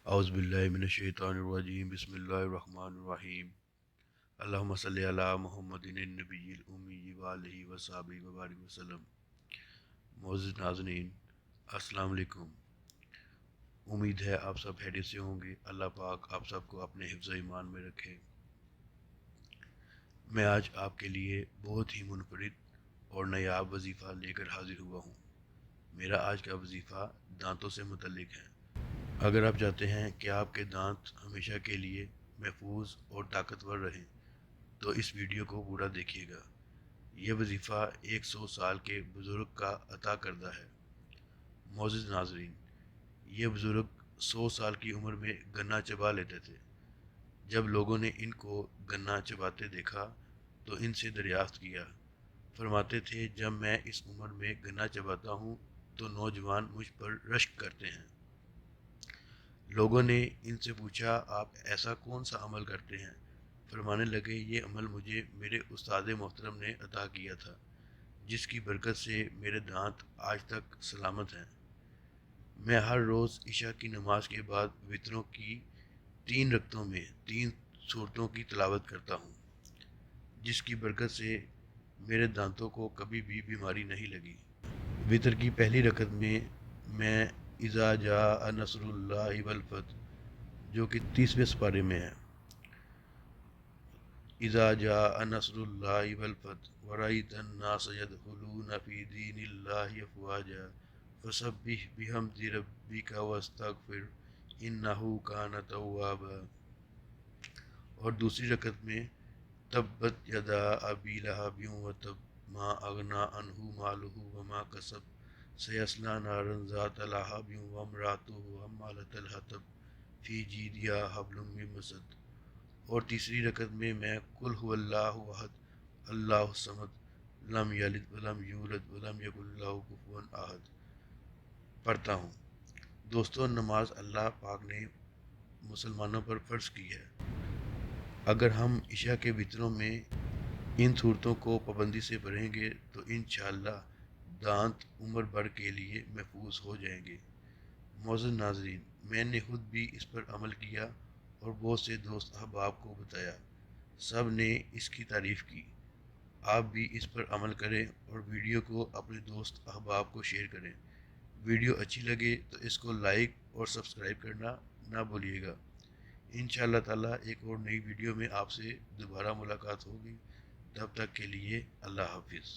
اعوذ باللہ من الشیطان الرجیم بسم اللہ الرحمن الرحیم اللہم صلی علی محمد النبی الامی وآلہ وصحبہ وبارک وسلم۔ معزز ناظرین، السلام علیکم۔ امید ہے آپ سب خیریت سے ہوں گے۔ اللہ پاک آپ سب کو اپنے حفظ ایمان میں رکھے۔ میں آج آپ کے لیے بہت ہی منفرد اور نایاب وظیفہ لے کر حاضر ہوا ہوں۔ میرا آج کا وظیفہ دانتوں سے متعلق ہے۔ اگر آپ چاہتے ہیں کہ آپ کے دانت ہمیشہ کے لیے محفوظ اور طاقتور رہیں تو اس ویڈیو کو پورا دیکھیے گا۔ یہ وظیفہ 100 سال کے بزرگ کا عطا کردہ ہے۔ معزز ناظرین، یہ بزرگ 100 سال کی عمر میں گنا چبا لیتے تھے۔ جب لوگوں نے ان کو گنا چباتے دیکھا تو ان سے دریافت کیا۔ فرماتے تھے، جب میں اس عمر میں گنا چباتا ہوں تو نوجوان مجھ پر رشک کرتے ہیں۔ لوگوں نے ان سے پوچھا، آپ ایسا کون سا عمل کرتے ہیں؟ فرمانے لگے، یہ عمل مجھے میرے استاد محترم نے عطا کیا تھا، جس کی برکت سے میرے دانت آج تک سلامت ہیں۔ میں ہر روز عشاء کی نماز کے بعد وتروں کی 3 رکعتوں میں 3 سورتوں کی تلاوت کرتا ہوں، جس کی برکت سے میرے دانتوں کو کبھی بھی بیماری نہیں لگی۔ وتر کی پہلی رکعت میں اذا جاء نصر اللہ والفتح، جو کہ 30ویں سپارے میں ہے، اذا جاء نصر اللہ والفتح ورأیت الناس يدخلون فی دین اللہ افواجا فسبح بحمد ربک واستغفر انہ کان توابا۔ اور دوسری رکعت میں تبت یدا ابی لہب وتب ما اغنی عنہ مالہ وما کسب سیصلی نارا ذات لہب وامرأتہ حمالۃ الحطب فی جیدہا حبل من مسد۔ اور تیسری رکعت میں قل ھو اللہ احد اللہ الصمد لم یلد ولم یولد ولم یکن لہ کفوا احد پڑھتا ہوں۔ دوستو، نماز اللہ پاک نے مسلمانوں پر فرض کی ہے۔ اگر ہم عشاء کے وتروں میں ان صورتوں کو پابندی سے پڑھیں گے تو انشاءاللہ دانت عمر بھر کے لیے محفوظ ہو جائیں گے۔ معزز ناظرین، میں نے خود بھی اس پر عمل کیا اور بہت سے دوست احباب کو بتایا، سب نے اس کی تعریف کی۔ آپ بھی اس پر عمل کریں اور ویڈیو کو اپنے دوست احباب کو شیئر کریں۔ ویڈیو اچھی لگے تو اس کو لائک اور سبسکرائب کرنا نہ بھولیے گا۔ انشاءاللہ تعالیٰ ایک اور نئی ویڈیو میں آپ سے دوبارہ ملاقات ہوگی۔ تب تک کے لیے اللہ حافظ۔